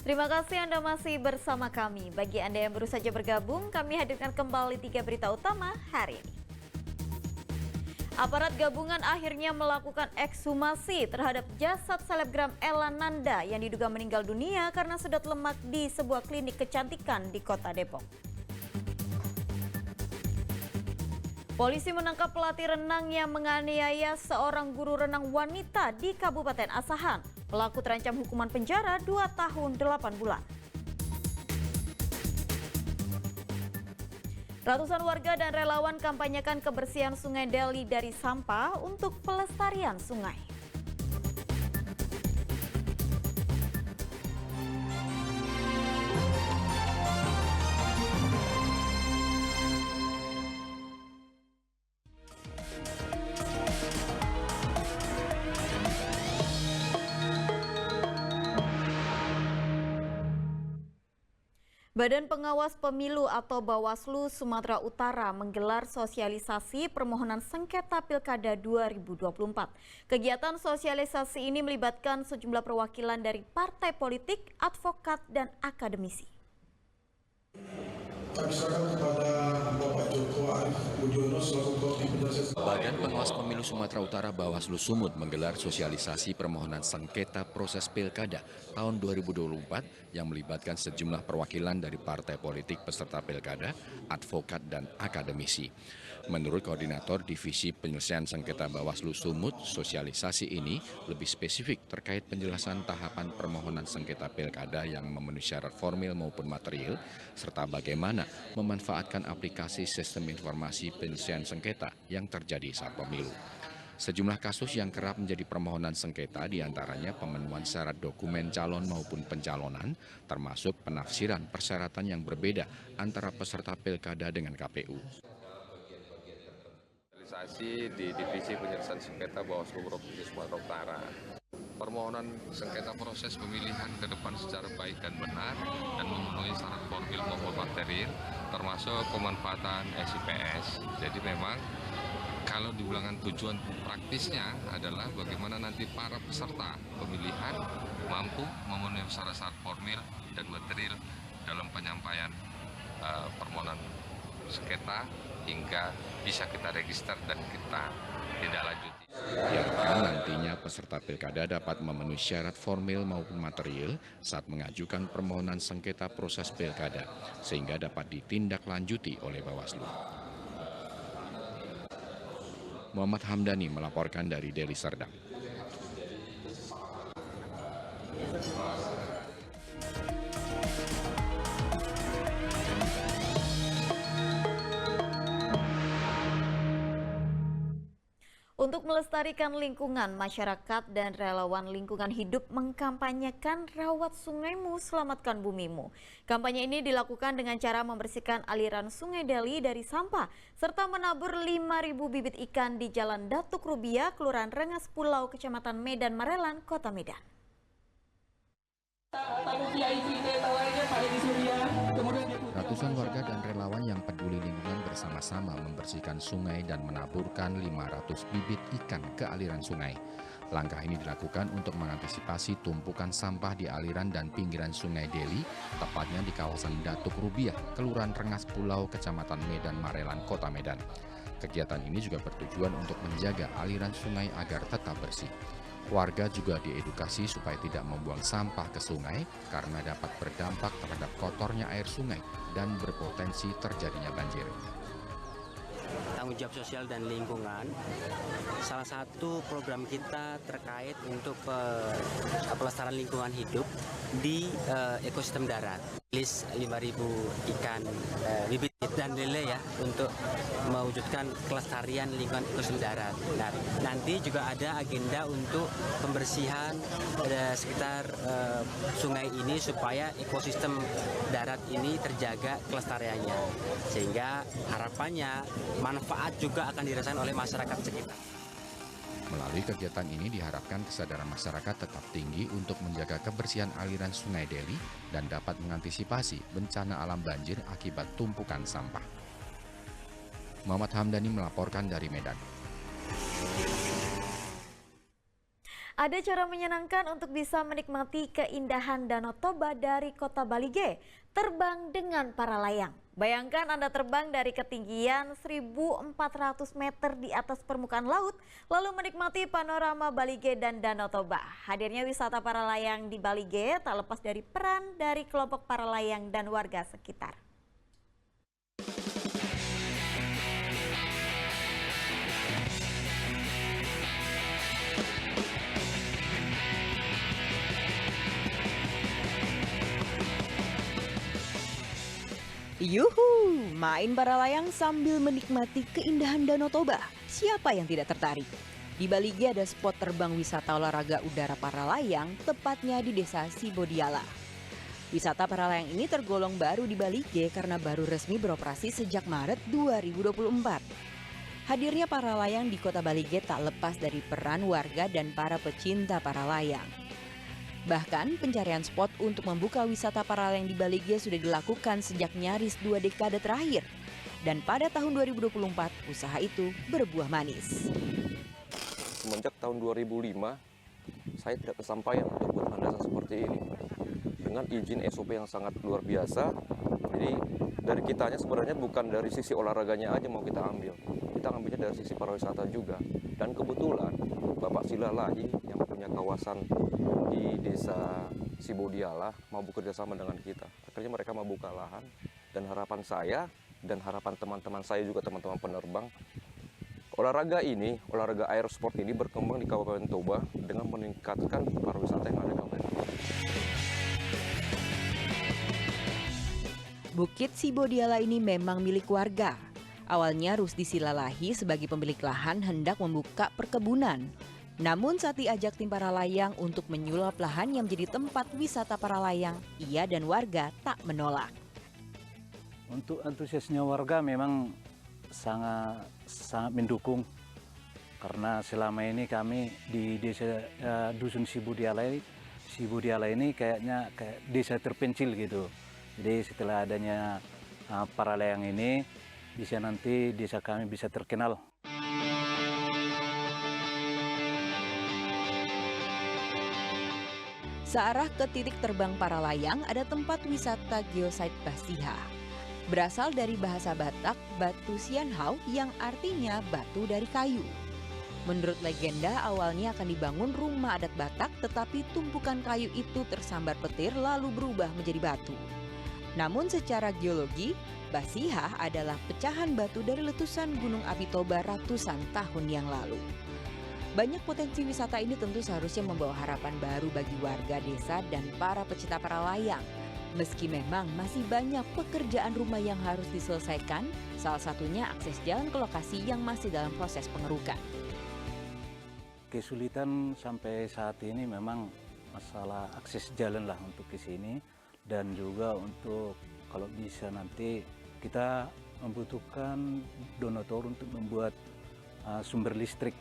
Terima kasih Anda masih bersama kami. Bagi Anda yang baru saja bergabung, kami hadirkan kembali 3 berita utama hari ini. Aparat gabungan akhirnya melakukan ekshumasi terhadap jasad selebgram Ella Nanda yang diduga meninggal dunia karena sedot lemak di sebuah klinik kecantikan di Kota Depok. Polisi menangkap pelatih renang yang menganiaya seorang guru renang wanita di Kabupaten Asahan. Pelaku terancam hukuman penjara 2 tahun 8 bulan. Ratusan warga dan relawan kampanyekan kebersihan Sungai Deli dari sampah untuk pelestarian sungai. Badan Pengawas Pemilu atau Bawaslu Sumatera Utara menggelar sosialisasi permohonan sengketa Pilkada 2024. Kegiatan sosialisasi ini melibatkan sejumlah perwakilan dari partai politik, advokat, dan akademisi. Kami serahkan kepada Bapak Joko Arif Budiono selaku Koordinator Penjelasan. Badan Pengawas Pemilu Sumatera Utara Bawaslu Sumut menggelar sosialisasi permohonan sengketa proses Pilkada tahun 2024 yang melibatkan sejumlah perwakilan dari partai politik peserta Pilkada, advokat, dan akademisi. Menurut Koordinator Divisi Penyelesaian Sengketa Bawaslu Sumut, sosialisasi ini lebih spesifik terkait penjelasan tahapan permohonan sengketa Pilkada yang memenuhi syarat formil maupun material, serta bagaimana memanfaatkan aplikasi sistem informasi penyelesaian sengketa yang terjadi saat pemilu. Sejumlah kasus yang kerap menjadi permohonan sengketa diantaranya pemenuhan syarat dokumen calon maupun pencalonan, termasuk penafsiran persyaratan yang berbeda antara peserta Pilkada dengan KPU. Di Divisi Penyelesaian Sengketa Bawaslu Provinsi Sumatera Utara. Permohonan sengketa proses pemilihan ke depan secara baik dan benar dan memenuhi syarat formil maupun material, termasuk pemanfaatan SIPS. Jadi memang kalau dibilangkan tujuan praktisnya adalah bagaimana nanti para peserta pemilihan mampu memenuhi syarat-syarat formil dan material dalam penyampaian permohonan sengketa hingga bisa kita register dan kita tindak lanjuti. Diharapkan nantinya peserta Pilkada dapat memenuhi syarat formil maupun material saat mengajukan permohonan sengketa proses Pilkada, sehingga dapat ditindaklanjuti oleh Bawaslu. Muhammad Hamdani melaporkan dari Deli Serdang. Untuk melestarikan lingkungan, masyarakat dan relawan lingkungan hidup mengkampanyekan Rawat Sungaimu, Selamatkan Bumimu. Kampanye ini dilakukan dengan cara membersihkan aliran Sungai Deli dari sampah, serta menabur 5.000 bibit ikan di Jalan Datuk Rubiah, Kelurahan Rengas Pulau, Kecamatan Medan Marelan, Kota Medan. Ratusan warga dan relawan yang peduli lingkungan bersama-sama membersihkan sungai dan menaburkan 500 bibit ikan ke aliran sungai. Langkah ini dilakukan untuk mengantisipasi tumpukan sampah di aliran dan pinggiran Sungai Deli, tepatnya di kawasan Datuk Rubiah, Kelurahan Rengas Pulau, Kecamatan Medan Marelan, Kota Medan. Kegiatan ini juga bertujuan untuk menjaga aliran sungai agar tetap bersih. Warga juga diedukasi supaya tidak membuang sampah ke sungai karena dapat berdampak terhadap kotornya air sungai dan berpotensi terjadinya banjir. Tanggung jawab sosial dan lingkungan, salah satu program kita terkait untuk pelestarian lingkungan hidup di ekosistem darat. List 5.000 ikan bibit dan lele ya untuk mewujudkan kelestarian lingkungan ekosistem darat. Nah, nanti juga ada agenda untuk pembersihan sekitar sungai ini supaya ekosistem darat ini terjaga kelestariannya. Sehingga harapannya manfaat juga akan dirasakan oleh masyarakat sekitar. Melalui kegiatan ini diharapkan kesadaran masyarakat tetap tinggi untuk menjaga kebersihan aliran Sungai Deli dan dapat mengantisipasi bencana alam banjir akibat tumpukan sampah. Muhammad Hamdani melaporkan dari Medan. Ada cara menyenangkan untuk bisa menikmati keindahan Danau Toba dari kota Balige, terbang dengan para layang. Bayangkan Anda terbang dari ketinggian 1.400 meter di atas permukaan laut, lalu menikmati panorama Balige dan Danau Toba. Hadirnya wisata para layang di Balige tak lepas dari peran dari kelompok para layang dan warga sekitar. Yuhu, main para layang sambil menikmati keindahan Danau Toba. Siapa yang tidak tertarik? Di Balige ada spot terbang wisata olahraga udara para layang, tepatnya di desa Sibodiala. Wisata para layang ini tergolong baru di Balige karena baru resmi beroperasi sejak Maret 2024. Hadirnya para layang di kota Balige tak lepas dari peran warga dan para pecinta para layang. Bahkan pencarian spot untuk membuka wisata para layang di Balige sudah dilakukan sejak nyaris 2 dekade terakhir. Dan pada tahun 2024 usaha itu berbuah manis. Semenjak tahun 2005 saya tidak kesampaian untuk buat landasan seperti ini. Dengan izin SOP yang sangat luar biasa. Jadi dari kitanya sebenarnya bukan dari sisi olahraganya aja mau kita ambil. Kita ambilnya dari sisi pariwisata juga. Dan kebetulan Bapak Silalahi yang punya kawasan di desa Sibodiala mau bekerja sama dengan kita. Akhirnya mereka mau buka lahan, dan harapan saya dan harapan teman-teman saya juga, teman-teman penerbang, olahraga air sport ini berkembang di Kabupaten Toba dengan meningkatkan pariwisata yang ada di Kabupaten Toba. Bukit Sibodiala ini memang milik warga. Awalnya Rusdi Silalahi sebagai pemilik lahan hendak membuka perkebunan. Namun saat diajak tim para layang untuk menyulap lahan yang menjadi tempat wisata para layang, ia dan warga tak menolak. Untuk antusiasnya warga memang sangat mendukung, karena selama ini kami di desa Dusun Sibodiala ini kayak desa terpencil gitu. Jadi setelah adanya para layang ini, bisa nanti desa kami bisa terkenal. Searah ke titik terbang para layang ada tempat wisata geosite Basiha. Berasal dari bahasa Batak, batu sianhau yang artinya batu dari kayu. Menurut legenda awalnya akan dibangun rumah adat Batak, tetapi tumpukan kayu itu tersambar petir lalu berubah menjadi batu. Namun secara geologi, Basiha adalah pecahan batu dari letusan Gunung Api Toba ratusan tahun yang lalu. Banyak potensi wisata ini tentu seharusnya membawa harapan baru bagi warga desa dan para pecinta para layang. Meski memang masih banyak pekerjaan rumah yang harus diselesaikan, salah satunya akses jalan ke lokasi yang masih dalam proses pengerukan. Kesulitan sampai saat ini memang masalah akses jalan lah untuk ke sini, dan juga untuk kalau bisa nanti kita membutuhkan donatur untuk membuat sumber listrik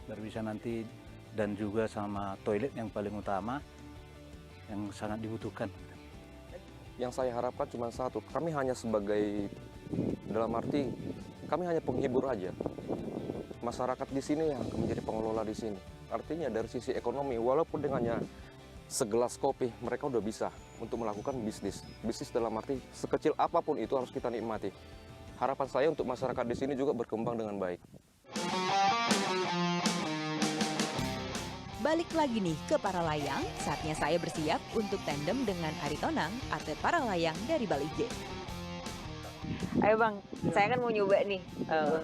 baru bisa nanti, dan juga sama toilet yang paling utama yang sangat dibutuhkan. Yang saya harapkan cuma satu, kami hanya sebagai, dalam arti kami hanya penghibur aja. Masyarakat di sini yang menjadi pengelola di sini. Artinya dari sisi ekonomi, walaupun dengannya segelas kopi, mereka udah bisa untuk melakukan bisnis. Bisnis dalam arti sekecil apapun itu harus kita nikmati. Harapan saya untuk masyarakat di sini juga berkembang dengan baik. Balik lagi nih ke para layang, saatnya saya bersiap untuk tandem dengan Aritonang, atlet para layang dari Balige. Ayo Bang, saya kan mau nyoba nih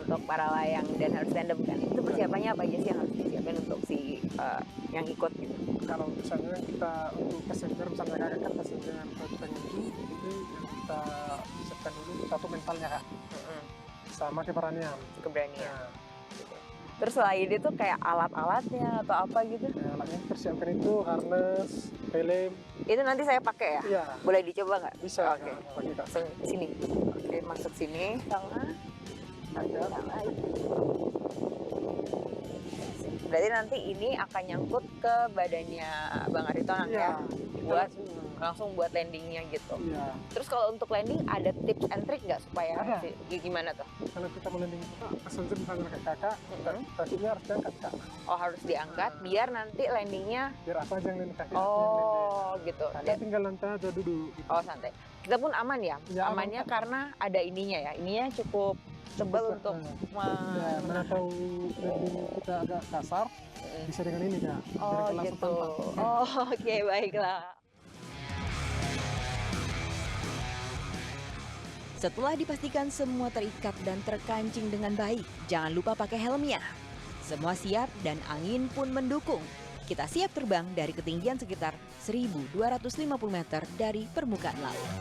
untuk para layang dan harus tandem kan. Itu persiapannya apa aja sih yang harus disiapin untuk yang ikut gitu? Kalau misalnya kita untuk passenger, misalnya kan passenger dengan pengemudi, itu yang kita siapkan dulu satu mentalnya Kak, sama keberanian. Keberanian. Terus selain itu kayak alat-alatnya atau apa gitu? Ya, alatnya persiapkan itu harness, helm. Itu nanti saya pakai ya? Iya. Boleh dicoba nggak? Bisa. Oke. Pakai Kak. Sini. Oke, masuk sini. Berarti nanti ini akan nyangkut ke badannya Bang Aritonang ya? buat langsung buat landingnya gitu. Iya. Terus kalau untuk landing ada tips and trick nggak supaya Ada. gimana tuh? Kalau kita mau landing itu passenger misalnya kayak kakak, kakinya harus diangkat kak. Oh harus diangkat biar nanti landingnya. Biar aku aja yang landing kaki. Oh gitu. Kakak tinggal lantai aja duduk. Gitu. Oh santai. Kita pun aman ya. Ya, aman, Amannya Kak. karena ada ininya ya. Ininya cukup tebal untuk Ya, mana tahu landing kita agak kasar, bisa dengan ini kak. Biar Oh langsung gitu. tampak. Oh oke baiklah. Setelah dipastikan semua terikat dan terkancing dengan baik, jangan lupa pakai helmnya. Semua siap dan angin pun mendukung. Kita siap terbang dari ketinggian sekitar 1.250 meter dari permukaan laut.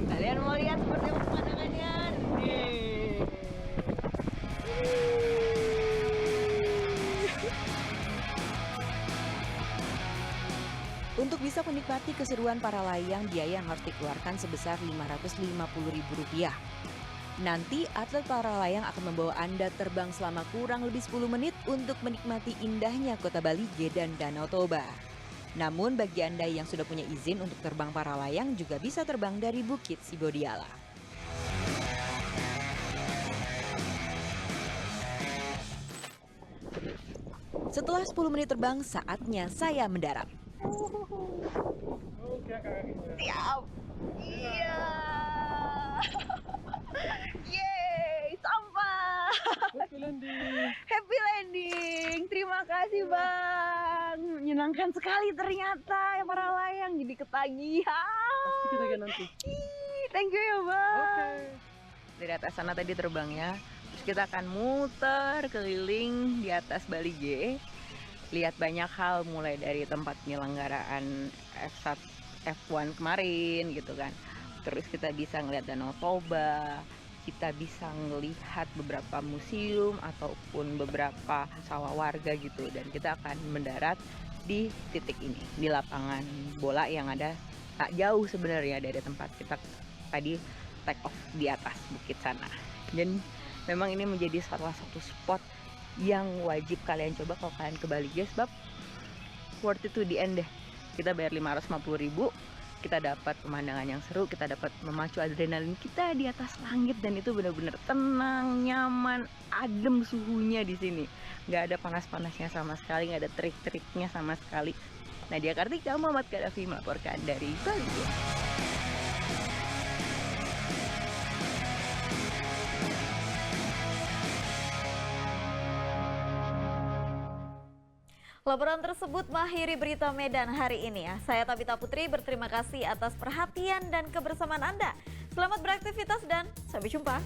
Kalian mau lihat seperti apa pemandangannya? Nih. Untuk bisa menikmati keseruan para layang, biaya yang harus dikeluarkan sebesar Rp550.000. Nanti atlet para layang akan membawa Anda terbang selama kurang lebih 10 menit untuk menikmati indahnya kota Balige dan Danau Toba. Namun bagi Anda yang sudah punya izin untuk terbang para layang juga bisa terbang dari Bukit Sibodiala. Setelah 10 menit terbang, saatnya saya mendarat. Siap. Iya. Yeay, sampai. Happy landing. Happy landing. Terima kasih, Bang. Menyenangkan sekali ternyata ya para layang jadi ketagihan. Pasti kita lihat nanti. Thank you ya, Bang. Dari atas sana tadi terbangnya. Terus kita akan muter keliling di atas Balige. Lihat banyak hal mulai dari tempat penyelenggaraan F1 kemarin gitu kan. Terus kita bisa ngelihat Danau Toba, kita bisa ngelihat beberapa museum ataupun beberapa sawah warga gitu, dan kita akan mendarat di titik ini, di lapangan bola yang ada tak jauh sebenarnya dari tempat kita tadi take off di atas bukit sana. Dan memang ini menjadi salah satu spot yang wajib kalian coba kalau kalian ke Bali, guys, sebab worth it to the end deh. Kita bayar 550.000, kita dapat pemandangan yang seru, kita dapat memacu adrenalin kita di atas langit, dan itu benar-benar tenang, nyaman, adem suhunya di sini. Nggak ada panas-panasnya sama sekali, nggak ada terik-teriknya sama sekali. Nadia Kartika, Muhammad Gaddafi melaporkan dari Bali. Laporan tersebut mengakhiri berita Medan hari ini ya. Saya Tabita Putri berterima kasih atas perhatian dan kebersamaan Anda. Selamat beraktivitas dan sampai jumpa.